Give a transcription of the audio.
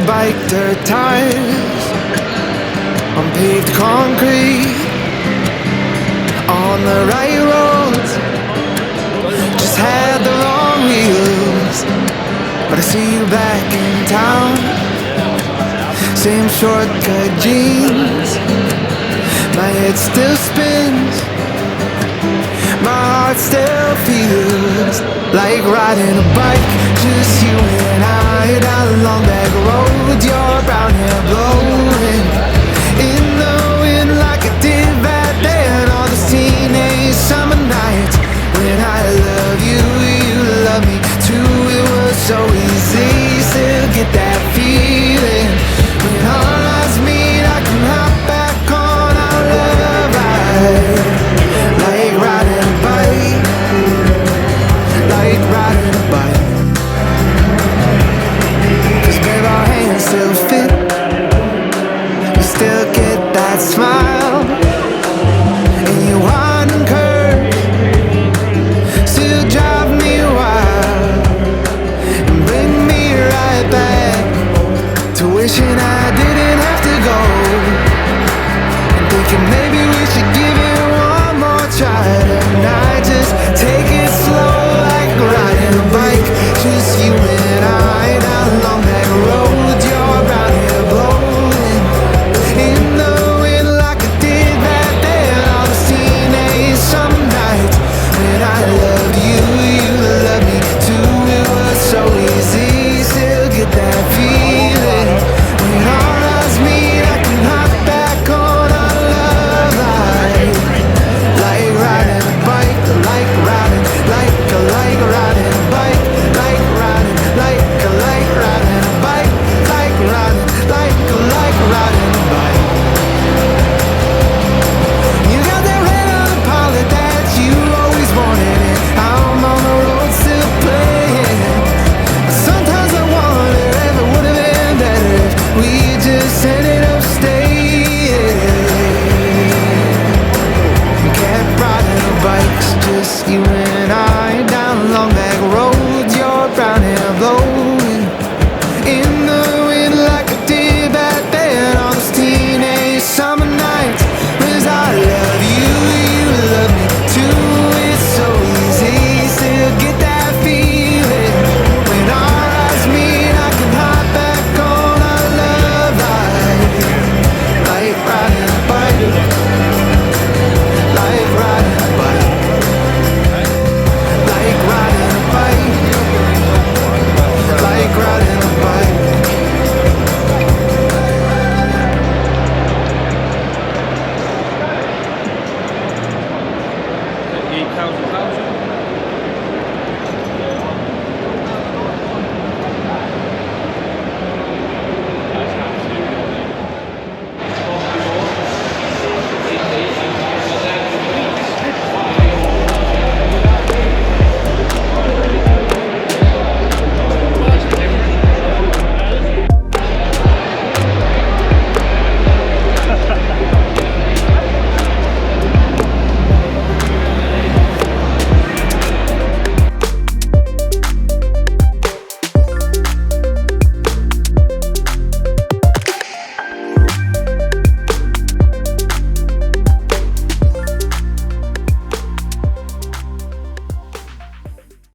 Bike dirt tires on paved concrete, on the right roads, just had the wrong wheels. But I see you back in town, same shortcut jeans. My head still spins, my heart still feels like riding a bike, just you and I down a long back road. Your brown hair blowing in the wind like it did back then. All those teenage summer nights when I love you, you love me too. It was so easy, still get that feeling. When our lives meet, I can hop back on our love ride, like riding a bike, like riding a bike. 'Cause babe, our hands still fit, we still get that smile, and you winding curve still drive me wild, and bring me right back to wishing I didn't have to go, and thinking maybe we should give it one more try tonight. Just take it slow like riding a bike, just you and I down along that road. Your brown hair blowing in the wind like it did back then. All those teenage summer nights when I loved you, you loved me too. It was so easy, still get that feeling. When our eyes meet, I can hop back on our love ride, like riding a bike, like riding a bike, like riding It's just you and I down long back roads. Your brown hair blowing in the wind like a deer back then on those teenage summer nights. 'Cause I love you, you love me too. It's so easy to get that feeling when our eyes meet. I can hop back on our love like riding a bike, like riding a bike, like riding a bike, like riding a bike. 8,000 pounds.